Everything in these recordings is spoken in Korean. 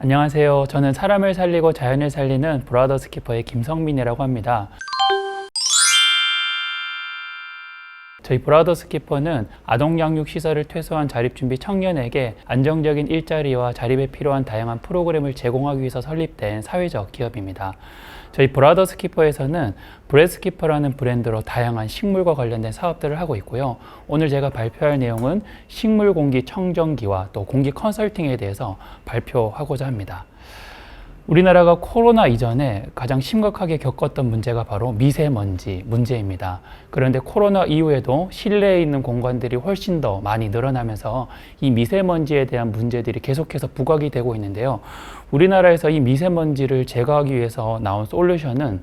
안녕하세요. 저는 사람을 살리고 자연을 살리는 브라더스 키퍼의 김성민이라고 합니다. 저희 브라더스 키퍼는 아동 양육 시설을 퇴소한 자립준비 청년에게 안정적인 일자리와 자립에 필요한 다양한 프로그램을 제공하기 위해서 설립된 사회적 기업입니다. 저희 브라더스 키퍼에서는 브레스 키퍼라는 브랜드로 다양한 식물과 관련된 사업들을 하고 있고요. 오늘 제가 발표할 내용은 식물 공기 청정기와 또 공기 컨설팅에 대해서 발표하고자 합니다. 우리나라가 코로나 이전에 가장 심각하게 겪었던 문제가 바로 미세먼지 문제입니다. 그런데 코로나 이후에도 실내에 있는 공간들이 훨씬 더 많이 늘어나면서 이 미세먼지에 대한 문제들이 계속해서 부각이 되고 있는데요. 우리나라에서 이 미세먼지를 제거하기 위해서 나온 솔루션은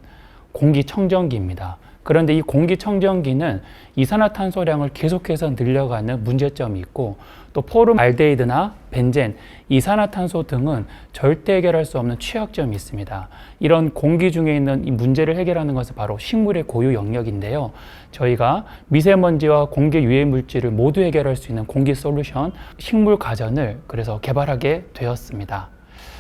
공기청정기입니다. 그런데 이 공기청정기는 이산화탄소량을 계속해서 늘려가는 문제점이 있고 또 포름알데히드나 벤젠, 이산화탄소 등은 절대 해결할 수 없는 취약점이 있습니다. 이런 공기 중에 있는 이 문제를 해결하는 것은 바로 식물의 고유 영역인데요. 저희가 미세먼지와 공기 유해 물질을 모두 해결할 수 있는 공기 솔루션, 식물 가전을 그래서 개발하게 되었습니다.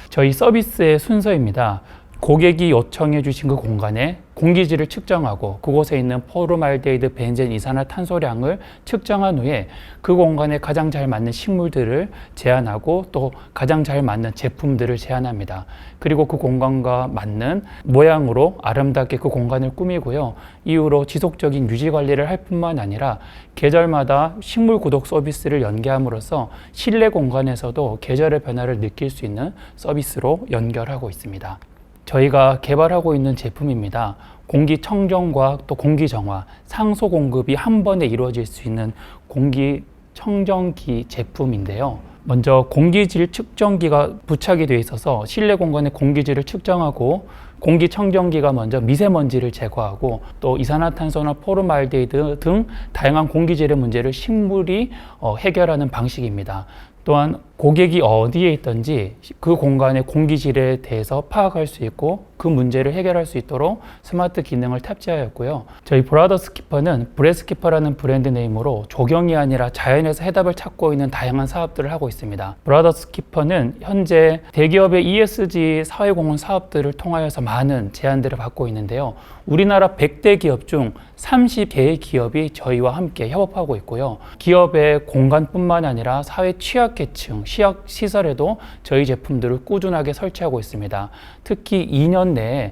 저희 서비스의 순서입니다. 고객이 요청해 주신 그 공간에 공기질을 측정하고 그곳에 있는 포름알데히드, 벤젠, 이산화탄소량을 측정한 후에 그 공간에 가장 잘 맞는 식물들을 제안하고 또 가장 잘 맞는 제품들을 제안합니다. 그리고 그 공간과 맞는 모양으로 아름답게 그 공간을 꾸미고요. 이후로 지속적인 유지 관리를 할 뿐만 아니라 계절마다 식물 구독 서비스를 연계함으로써 실내 공간에서도 계절의 변화를 느낄 수 있는 서비스로 연결하고 있습니다. 저희가 개발하고 있는 제품입니다. 공기 청정과 또 공기 정화, 상소 공급이 한 번에 이루어질 수 있는 공기 청정기 제품인데요. 먼저 공기질 측정기가 부착이 되어 있어서 실내 공간의 공기질을 측정하고 공기청정기가 먼저 미세먼지를 제거하고 또 이산화탄소나 포름알데히드 등 다양한 공기질의 문제를 식물이 해결하는 방식입니다. 또한 고객이 어디에 있든지 그 공간의 공기질에 대해서 파악할 수 있고 그 문제를 해결할 수 있도록 스마트 기능을 탑재하였고요. 저희 브라더스 키퍼는 브레스 키퍼라는 브랜드 네임으로 조경이 아니라 자연에서 해답을 찾고 있는 다양한 사업들을 하고 있습니다. 브라더스 키퍼는 현재 대기업의 ESG 사회공헌 사업들을 통하여서 많은 제안들을 받고 있는데요. 우리나라 100대 기업 중 30개의 기업이 저희와 함께 협업하고 있고요. 기업의 공간뿐만 아니라 사회 취약계층, 시설에도 저희 제품들을 꾸준하게 설치하고 있습니다. 특히 2년 내에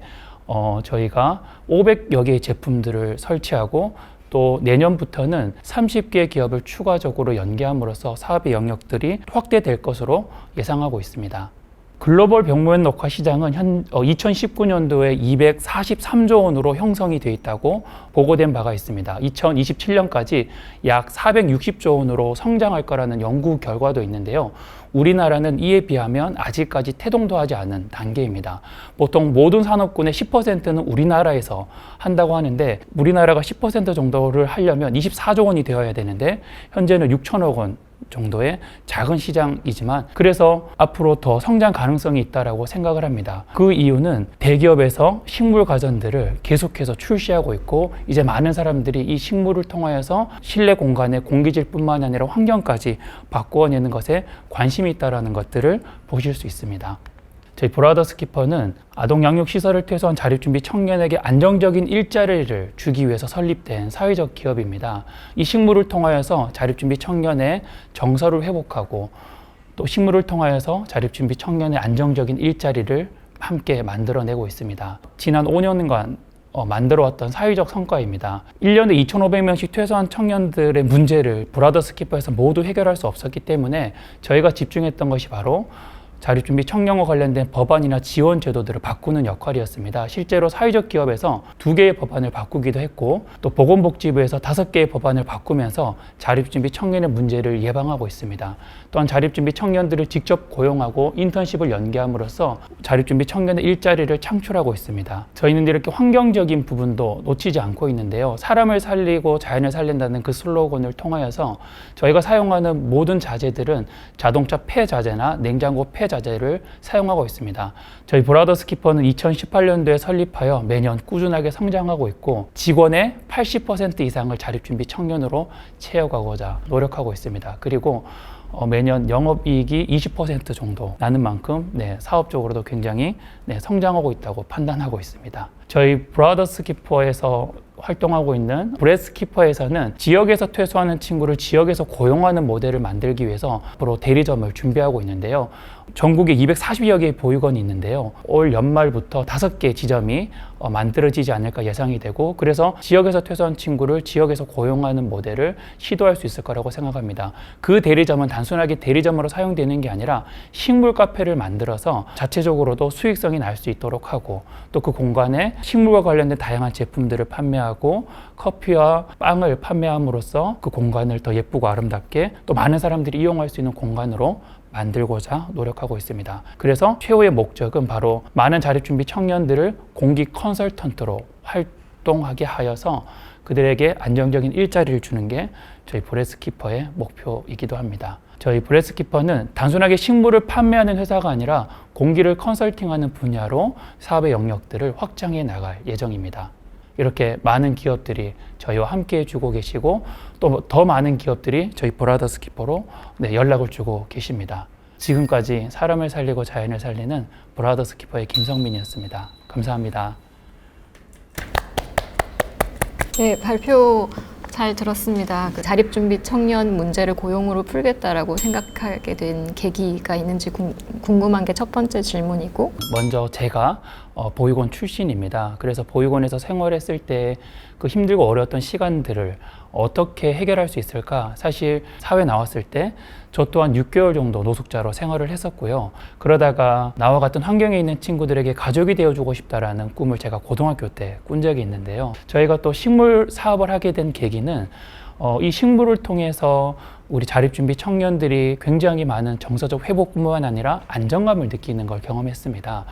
저희가 500여 개의 제품들을 설치하고 또 내년부터는 30개 기업을 추가적으로 연계함으로써 사업의 영역들이 확대될 것으로 예상하고 있습니다. 글로벌 병무원 녹화 시장은 2019년도에 243조 원으로 형성이 되어 있다고 보고된 바가 있습니다. 2027년까지 약 460조 원으로 성장할 거라는 연구 결과도 있는데요. 우리나라는 이에 비하면 아직까지 태동도 하지 않은 단계입니다. 보통 모든 산업군의 10%는 우리나라에서 한다고 하는데 우리나라가 10% 정도를 하려면 24조 원이 되어야 되는데 현재는 6천억 원 정도의 작은 시장이지만 그래서 앞으로 더 성장 가능성이 있다고 생각을 합니다. 그 이유는 대기업에서 식물 가전들을 계속해서 출시하고 있고 이제 많은 사람들이 이 식물을 통하여서 실내 공간의 공기질뿐만 아니라 환경까지 바꾸어내는 것에 관심이 있다는 것들을 보실 수 있습니다. 저희 브라더스 키퍼는 아동 양육 시설을 퇴소한 자립준비 청년에게 안정적인 일자리를 주기 위해서 설립된 사회적 기업입니다. 이 식물을 통하여서 자립준비 청년의 정서를 회복하고 또 식물을 통하여서 자립준비 청년의 안정적인 일자리를 함께 만들어내고 있습니다. 지난 5년간 만들어왔던 사회적 성과입니다. 1년에 2,500명씩 퇴소한 청년들의 문제를 브라더스 키퍼에서 모두 해결할 수 없었기 때문에 저희가 집중했던 것이 바로 자립준비 청년과 관련된 법안이나 지원 제도들을 바꾸는 역할이었습니다. 실제로 사회적 기업에서 2개의 법안을 바꾸기도 했고 또 보건복지부에서 5개의 법안을 바꾸면서 자립준비 청년의 문제를 예방하고 있습니다. 또한 자립준비 청년들을 직접 고용하고 인턴십을 연계함으로써 자립준비 청년의 일자리를 창출하고 있습니다. 저희는 이렇게 환경적인 부분도 놓치지 않고 있는데요. 사람을 살리고 자연을 살린다는 그 슬로건을 통하여서 저희가 사용하는 모든 자재들은 자동차 폐자재나 냉장고 폐자재를 사용하고 있습니다. 저희 브라더스 키퍼는 2018년도에 설립하여 매년 꾸준하게 성장하고 있고 직원의 80% 이상을 자립준비 청년으로 채워가고자 노력하고 있습니다. 그리고 매년 영업이익이 20% 정도 나는 만큼 사업적으로도 굉장히 성장하고 있다고 판단하고 있습니다. 저희 브라더스 키퍼에서 활동하고 있는 브레스 키퍼에서는 지역에서 퇴소하는 친구를 지역에서 고용하는 모델을 만들기 위해서 앞으로 대리점을 준비하고 있는데요. 전국에 240여 개의 보육원이 있는데요. 올 연말부터 5개 지점이 만들어지지 않을까 예상이 되고, 그래서 지역에서 퇴소한 친구를 지역에서 고용하는 모델을 시도할 수 있을 거라고 생각합니다. 그 대리점은 단순하게 대리점으로 사용되는 게 아니라 식물 카페를 만들어서 자체적으로도 수익성이 날 수 있도록 하고, 또 그 공간에 식물과 관련된 다양한 제품들을 판매하고 커피와 빵을 판매함으로써 그 공간을 더 예쁘고 아름답게 또 많은 사람들이 이용할 수 있는 공간으로 만들고자 노력하고 있습니다. 그래서 최후의 목적은 바로 많은 자립준비 청년들을 공기 컨설턴트로 활동하게 하여서 그들에게 안정적인 일자리를 주는 게 저희 브레스키퍼의 목표이기도 합니다. 저희 브레스키퍼는 단순하게 식물을 판매하는 회사가 아니라 공기를 컨설팅하는 분야로 사업의 영역들을 확장해 나갈 예정입니다. 이렇게 많은 기업들이 저희와 함께 해주고 계시고, 또 더 많은 기업들이 저희 브라더스 키퍼로 연락을 주고 계십니다. 지금까지 사람을 살리고 자연을 살리는 브라더스 키퍼의 김성민이었습니다. 감사합니다. 네, 발표 잘 들었습니다. 그 자립준비 청년 문제를 고용으로 풀겠다라고 생각하게 된 계기가 있는지 궁금한 게 첫 번째 질문이고, 먼저 제가 보육원 출신입니다. 그래서 보육원에서 생활했을 때 그 힘들고 어려웠던 시간들을 어떻게 해결할 수 있을까? 사실 사회 나왔을 때 저 또한 6개월 정도 노숙자로 생활을 했었고요. 그러다가 나와 같은 환경에 있는 친구들에게 가족이 되어주고 싶다라는 꿈을 제가 고등학교 때 꾼 적이 있는데요. 저희가 또 식물 사업을 하게 된 계기는 이 식물을 통해서 우리 자립준비 청년들이 굉장히 많은 정서적 회복뿐만 아니라 안정감을 느끼는 걸 경험했습니다.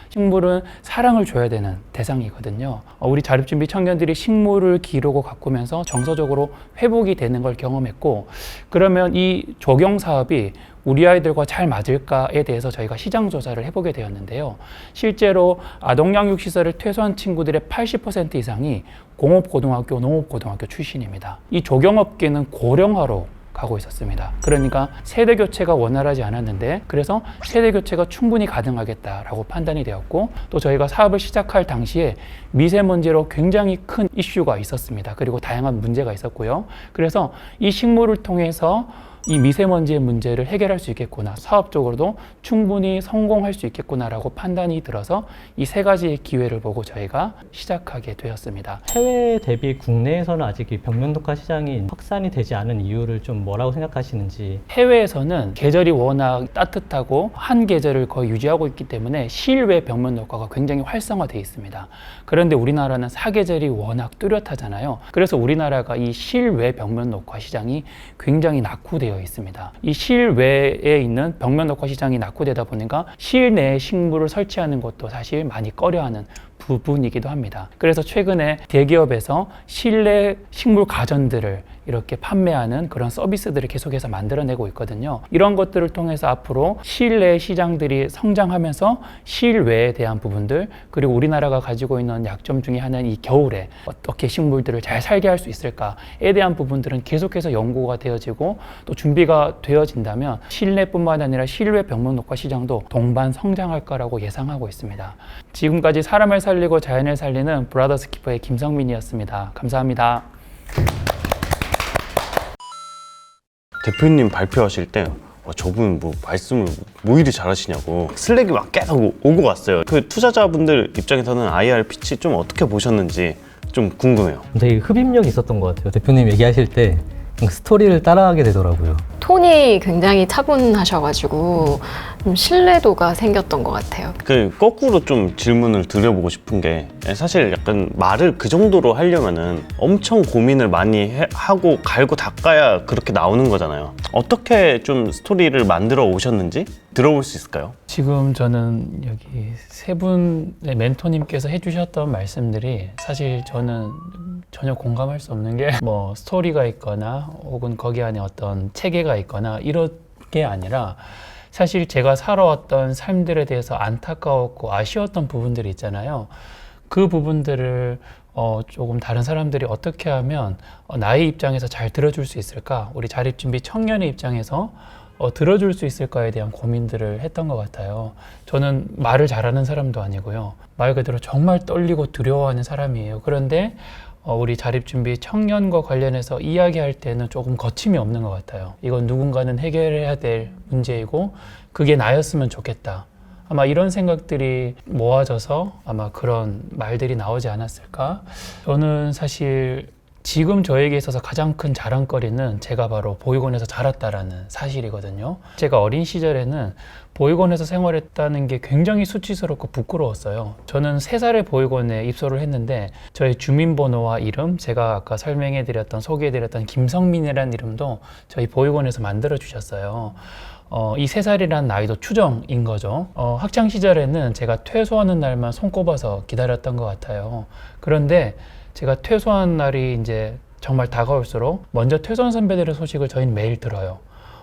식물은 사랑을 줘야 되는 대상이거든요. 우리 자립준비 청년들이 식물을 기르고 가꾸면서 정서적으로 회복이 되는 걸 경험했고, 그러면 이 조경 사업이 우리 아이들과 잘 맞을까에 대해서 저희가 시장 조사를 해보게 되었는데요. 실제로 아동양육시설을 퇴소한 친구들의 80% 이상이 공업고등학교, 농업고등학교 출신입니다. 이 조경업계는 고령화로 가고 있었습니다. 그러니까 세대 교체가 원활하지 않았는데, 그래서 세대 교체가 충분히 가능하겠다라고 판단이 되었고, 또 저희가 사업을 시작할 당시에 미세먼지로 굉장히 큰 이슈가 있었습니다. 그리고 다양한 문제가 있었고요. 그래서 이 식물을 통해서 이 미세먼지의 문제를 해결할 수 있겠구나, 사업적으로도 충분히 성공할 수 있겠구나라고 판단이 들어서 이 3가지의 기회를 보고 저희가 시작하게 되었습니다. 해외 대비 국내에서는 아직 이 벽면 녹화 시장이 확산이 되지 않은 이유를 좀 뭐라고 생각하시는지. 해외에서는 계절이 워낙 따뜻하고 한 계절을 거의 유지하고 있기 때문에 실외 벽면 녹화가 굉장히 활성화되어 있습니다. 그런데 우리나라는 사계절이 워낙 뚜렷하잖아요. 그래서 우리나라가 이 실외 벽면 녹화 시장이 굉장히 낙후되어 있습니다. 이 실외에 있는 벽면 녹화 시장이 낙후되다 보니까 실내에 식물을 설치하는 것도 사실 많이 꺼려하는 부분이기도 합니다. 그래서 최근에 대기업에서 실내 식물 가전들을 이렇게 판매하는 그런 서비스들을 계속해서 만들어내고 있거든요. 이런 것들을 통해서 앞으로 실내 시장들이 성장하면서 실외에 대한 부분들, 그리고 우리나라가 가지고 있는 약점 중에 하나는 이 겨울에 어떻게 식물들을 잘 살게 할 수 있을까에 대한 부분들은 계속해서 연구가 되어지고 또 준비가 되어진다면 실내뿐만 아니라 실외 벽면 녹화 시장도 동반 성장할 거라고 예상하고 있습니다. 지금까지 사람을 살리고 자연을 살리는 브라더스 키퍼의 김성민이었습니다. 감사합니다. 대표님 발표하실 때 저분 말씀을 이리 잘하시냐고 슬랙이 막 계속 오고 갔어요. 그 투자자분들 입장에서는 IR 피치 좀 어떻게 보셨는지 좀 궁금해요. 되게 흡입력이 있었던 것 같아요. 대표님 얘기하실 때 스토리를 따라하게 되더라고요. 톤이 굉장히 차분하셔가지고 좀 신뢰도가 생겼던 것 같아요. 그 거꾸로 좀 질문을 드려보고 싶은 게, 사실 약간 말을 그 정도로 하려면은 엄청 고민을 많이 하고 갈고 닦아야 그렇게 나오는 거잖아요. 어떻게 좀 스토리를 만들어 오셨는지 들어볼 수 있을까요? 지금 저는 여기 3분의 멘토님께서 해주셨던 말씀들이 사실 저는 전혀 공감할 수 없는 게 뭐 스토리가 있거나 혹은 거기 안에 어떤 체계가 있거나 이런 게 아니라, 사실 제가 살아왔던 삶들에 대해서 안타까웠고 아쉬웠던 부분들이 있잖아요. 그 부분들을 조금 다른 사람들이 어떻게 하면 나의 입장에서 잘 들어줄 수 있을까? 우리 자립준비 청년의 입장에서 들어줄 수 있을까에 대한 고민들을 했던 것 같아요. 저는 말을 잘하는 사람도 아니고요. 말 그대로 정말 떨리고 두려워하는 사람이에요. 그런데 우리 자립준비 청년과 관련해서 이야기할 때는 조금 거침이 없는 것 같아요. 이건 누군가는 해결해야 될 문제이고 그게 나였으면 좋겠다. 아마 이런 생각들이 모아져서 아마 그런 말들이 나오지 않았을까? 저는 사실 지금 저에게 있어서 가장 큰 자랑거리는 제가 바로 보육원에서 자랐다라는 사실이거든요. 제가 어린 시절에는 보육원에서 생활했다는 게 굉장히 수치스럽고 부끄러웠어요. 저는 3살에 보육원에 입소를 했는데 저의 주민번호와 이름, 제가 아까 설명해드렸던 소개해드렸던 김성민이라는 이름도 저희 보육원에서 만들어 주셨어요. 이 3살이라는 나이도 추정인 거죠. 학창 시절에는 제가 퇴소하는 날만 손꼽아서 기다렸던 것 같아요. 그런데 제가 퇴소한 날이 이제 정말 다가올수록 먼저 퇴소한 선배들의 소식을 저희는 매일 들어요.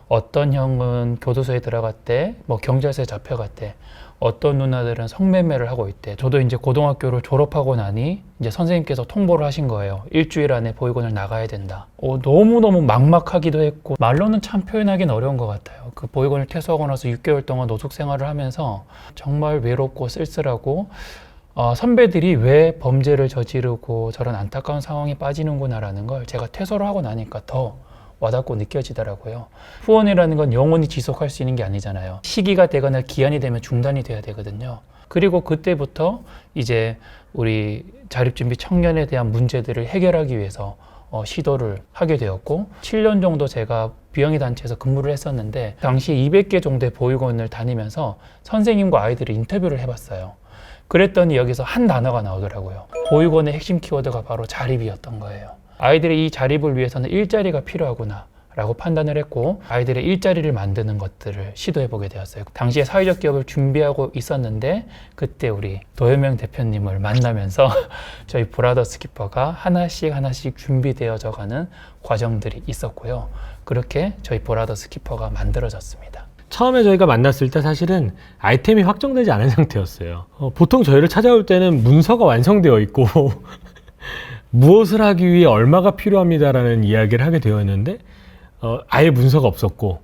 어떤 형은 교도소에 들어갔대, 뭐 경찰서에 잡혀갔대, 어떤 누나들은 성매매를 하고 있대. 저도 이제 고등학교를 졸업하고 나니 이제 선생님께서 통보를 하신 거예요. 일주일 안에 보육원을 나가야 된다. 너무너무 막막하기도 했고 말로는 참 표현하기는 어려운 것 같아요. 그 보육원을 퇴소하고 나서 6개월 동안 노숙 생활을 하면서 정말 외롭고 쓸쓸하고 선배들이 왜 범죄를 저지르고 저런 안타까운 상황에 빠지는구나라는 걸 제가 퇴소를 하고 나니까 더 와닿고 느껴지더라고요. 후원이라는 건 영원히 지속할 수 있는 게 아니잖아요. 시기가 되거나 기한이 되면 중단이 돼야 되거든요. 그리고 그때부터 이제 우리 자립준비 청년에 대한 문제들을 해결하기 위해서 시도를 하게 되었고 7년 정도 제가 비영리 단체에서 근무를 했었는데 당시 200개 정도의 보육원을 다니면서 선생님과 아이들을 인터뷰를 해봤어요. 그랬더니 여기서 한 단어가 나오더라고요. 보육원의 핵심 키워드가 바로 자립이었던 거예요. 아이들의 이 자립을 위해서는 일자리가 필요하구나 라고 판단을 했고 아이들의 일자리를 만드는 것들을 시도해보게 되었어요. 당시에 사회적 기업을 준비하고 있었는데 그때 우리 도현명 대표님을 만나면서 저희 브라더스 키퍼가 하나씩 준비되어져 가는 과정들이 있었고요. 그렇게 저희 브라더스 키퍼가 만들어졌습니다. 처음에 저희가 만났을 때 사실은 아이템이 확정되지 않은 상태였어요. 보통 저희를 찾아올 때는 문서가 완성되어 있고 무엇을 하기 위해 얼마가 필요합니다라는 이야기를 하게 되어 있는데 아예 문서가 없었고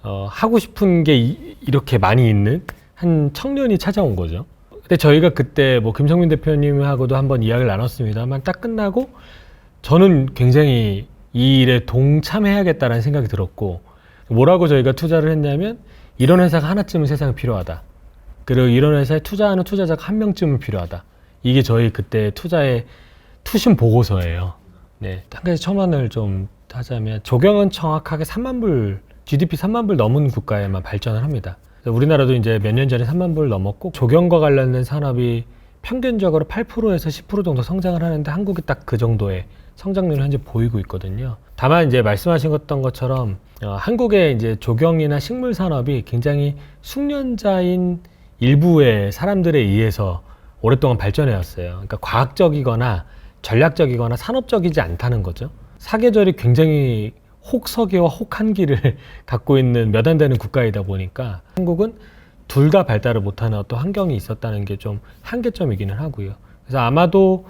하고 싶은 게 이렇게 많이 있는 한 청년이 찾아온 거죠. 근데 저희가 그때 뭐 김성민 대표님하고도 한번 이야기를 나눴습니다만 딱 끝나고 저는 굉장히 이 일에 동참해야겠다는 생각이 들었고 뭐라고 저희가 투자를 했냐면 이런 회사가 하나쯤은 세상에 필요하다. 그리고 이런 회사에 투자하는 투자자가 한 명쯤은 필요하다. 이게 저희 그때 투자의 투신 보고서예요. 네, 한 가지 첨언을 좀 하자면 조경은 정확하게 3만 불, GDP 3만 불 넘은 국가에만 발전을 합니다. 우리나라도 이제 몇 년 전에 3만 불 넘었고 조경과 관련된 산업이 평균적으로 8%에서 10% 정도 성장을 하는데 한국이 딱 그 정도의 성장률을 현재 보이고 있거든요. 다만 이제 말씀하신 것처럼 한국의 이제 조경이나 식물 산업이 굉장히 숙련자인 일부의 사람들에 의해서 오랫동안 발전해 왔어요. 그러니까 과학적이거나 전략적이거나 산업적이지 않다는 거죠. 사계절이 굉장히 혹서기와 혹한기를 갖고 있는 몇 안 되는 국가이다 보니까 한국은 둘 다 발달을 못하는 어떤 환경이 있었다는 게 좀 한계점이기는 하고요. 그래서 아마도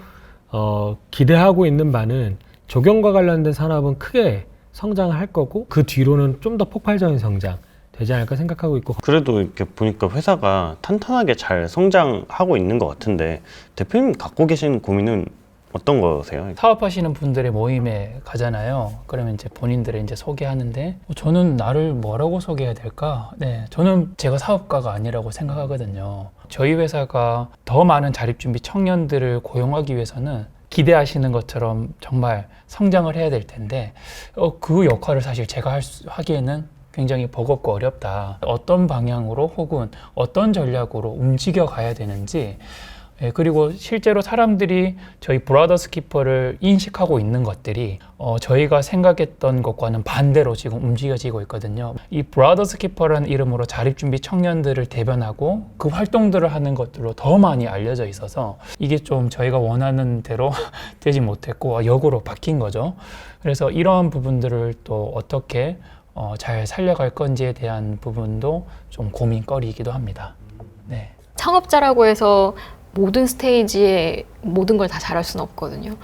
기대하고 있는 바는 조경과 관련된 산업은 크게 성장을 할 거고 그 뒤로는 좀 더 폭발적인 성장 되지 않을까 생각하고 있고 그래도 이렇게 보니까 회사가 탄탄하게 잘 성장하고 있는 것 같은데 대표님 갖고 계신 고민은 어떤 거세요? 사업하시는 분들의 모임에 가잖아요. 그러면 이제 본인들을 이제 소개하는데 저는 나를 뭐라고 소개해야 될까? 네, 저는 제가 사업가가 아니라고 생각하거든요. 저희 회사가 더 많은 자립준비 청년들을 고용하기 위해서는 기대하시는 것처럼 정말 성장을 해야 될 텐데 그 역할을 사실 제가 하기에는 굉장히 버겁고 어렵다. 어떤 방향으로 혹은 어떤 전략으로 움직여 가야 되는지 그리고 실제로 사람들이 저희 브라더스 키퍼를 인식하고 있는 것들이 저희가 생각했던 것과는 반대로 지금 움직여지고 있거든요. 이 브라더스 키퍼라는 이름으로 자립준비 청년들을 대변하고 그 활동들을 하는 것들로 더 많이 알려져 있어서 이게 좀 저희가 원하는 대로 되지 못했고 역으로 바뀐 거죠. 그래서 이러한 부분들을 또 어떻게 잘 살려갈 건지에 대한 부분도 좀 고민거리이기도 합니다. 네. 창업자라고 해서 모든 스테이지에 모든 걸 다 잘할 수는 없거든요.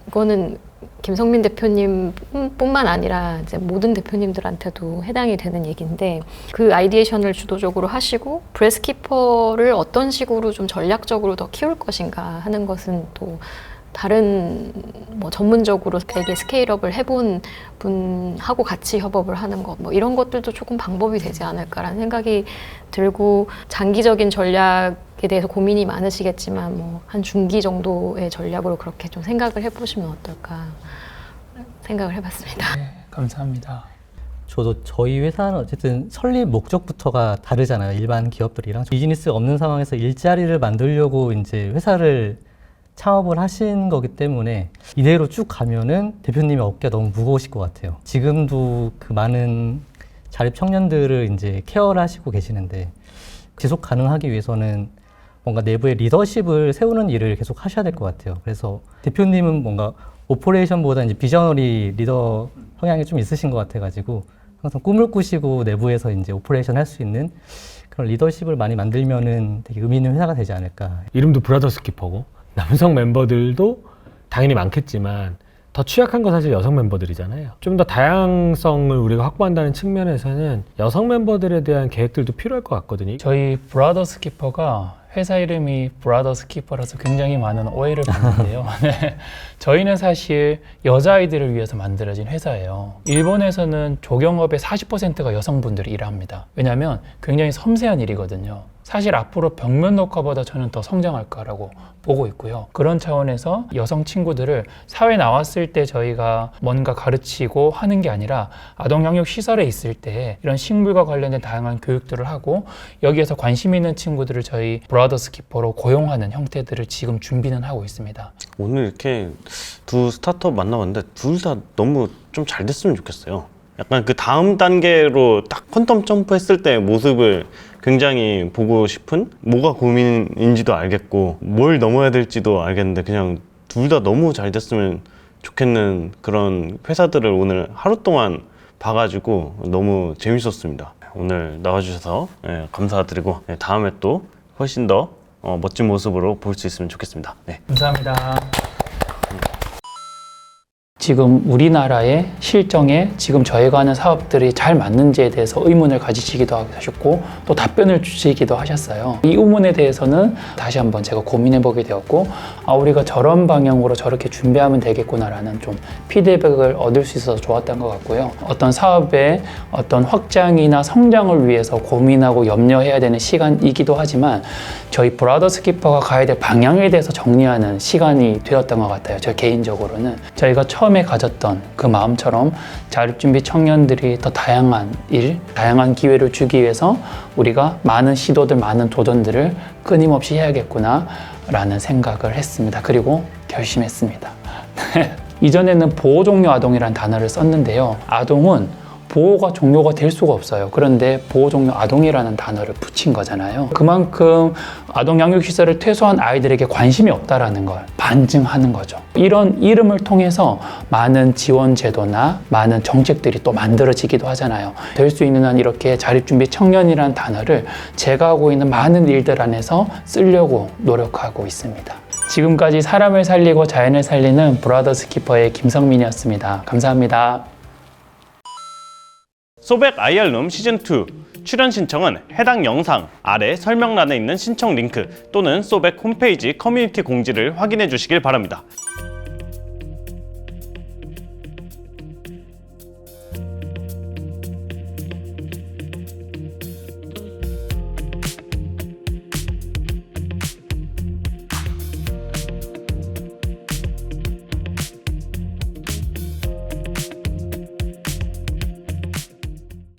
이거는 김성민 대표님 뿐만 아니라 이제 모든 대표님들한테도 해당이 되는 얘기인데, 그 아이디에이션을 주도적으로 하시고 브레스키퍼를 어떤 식으로 좀 전략적으로 더 키울 것인가 하는 것은 또 다른 뭐 전문적으로 되게 스케일업을 해본 분하고 같이 협업을 하는 것, 뭐 이런 것들도 조금 방법이 되지 않을까라는 생각이 들고, 장기적인 전략에 대해서 고민이 많으시겠지만 뭐 한 중기 정도의 전략으로 그렇게 좀 생각을 해보시면 어떨까 생각을 해봤습니다. 네, 감사합니다. 저도 저희 회사는 어쨌든 설립 목적부터가 다르잖아요. 일반 기업들이랑. 비즈니스가 없는 상황에서 일자리를 만들려고 이제 회사를 창업을 하신 거기 때문에 이대로 쭉 가면은 대표님의 어깨가 너무 무거우실 것 같아요. 지금도 그 많은 자립 청년들을 이제 케어를 하시고 계시는데, 지속 가능하기 위해서는 뭔가 내부의 리더십을 세우는 일을 계속 하셔야 될 것 같아요. 그래서 대표님은 뭔가 오퍼레이션보다 이제 비저너리 리더 성향이 좀 있으신 것 같아가지고 항상 꿈을 꾸시고 내부에서 이제 오퍼레이션 할 수 있는 그런 리더십을 많이 만들면은 되게 의미 있는 회사가 되지 않을까. 이름도 브라더스 키퍼고 남성 멤버들도 당연히 많겠지만 더 취약한 건 사실 여성 멤버들이잖아요. 좀 더 다양성을 우리가 확보한다는 측면에서는 여성 멤버들에 대한 계획들도 필요할 것 같거든요. 저희 브라더스 키퍼가 회사 이름이 브라더스 키퍼라서 굉장히 많은 오해를 받는데요. 네. 저희는 사실 여자아이들을 위해서 만들어진 회사예요. 일본에서는 조경업의 40%가 여성분들이 일합니다. 왜냐하면 굉장히 섬세한 일이거든요. 사실 앞으로 벽면 녹화보다 저는 더 성장할 거라고 보고 있고요. 그런 차원에서 여성 친구들을 사회 나왔을 때 저희가 뭔가 가르치고 하는 게 아니라 아동 양육 시설에 있을 때 이런 식물과 관련된 다양한 교육들을 하고, 여기에서 관심 있는 친구들을 저희 브라더스 키퍼로 고용하는 형태들을 지금 준비는 하고 있습니다. 오늘 이렇게 두 스타트업 만나봤는데 둘 다 너무 좀 잘 됐으면 좋겠어요. 약간 그 다음 단계로 딱 퀀텀 점프했을 때의 모습을 굉장히 보고 싶은, 뭐가 고민인지도 알겠고 뭘 넘어야 될지도 알겠는데 그냥 둘 다 너무 잘 됐으면 좋겠는 그런 회사들을 오늘 하루 동안 봐가지고 너무 재밌었습니다. 오늘 나와주셔서 감사드리고 다음에 또 훨씬 더 멋진 모습으로 볼 수 있으면 좋겠습니다. 네. 감사합니다. 지금 우리나라의 실정에 지금 저희가 하는 사업들이 잘 맞는지에 대해서 의문을 가지시기도 하셨고 또 답변을 주시기도 하셨어요. 이 의문에 대해서는 다시 한번 제가 고민해보게 되었고, 우리가 저런 방향으로 저렇게 준비하면 되겠구나라는 좀 피드백을 얻을 수 있어서 좋았던 것 같고요. 어떤 사업의 어떤 확장이나 성장을 위해서 고민하고 염려해야 되는 시간이기도 하지만 저희 브라더스 키퍼가 가야 될 방향에 대해서 정리하는 시간이 되었던 것 같아요. 저 개인적으로는 저희가 처음에 가졌던 그 마음처럼 자립준비 청년들이 더 다양한 일, 다양한 기회를 주기 위해서 우리가 많은 시도들, 많은 도전들을 끊임없이 해야겠구나 라는 생각을 했습니다. 그리고 결심했습니다. 이전에는 보호종료 아동이라는 단어를 썼는데요. 아동은 보호가 종료가 될 수가 없어요. 그런데 보호종료 아동이라는 단어를 붙인 거잖아요. 그만큼 아동 양육시설을 퇴소한 아이들에게 관심이 없다라는 걸 반증하는 거죠. 이런 이름을 통해서 많은 지원 제도나 많은 정책들이 또 만들어지기도 하잖아요. 될 수 있는 한 이렇게 자립준비 청년이라는 단어를 제가 하고 있는 많은 일들 안에서 쓰려고 노력하고 있습니다. 지금까지 사람을 살리고 자연을 살리는 브라더스 키퍼의 김성민이었습니다. 감사합니다. 소백 IR룸 시즌2 출연 신청은 해당 영상 아래 설명란에 있는 신청 링크 또는 소백 홈페이지 커뮤니티 공지를 확인해 주시길 바랍니다.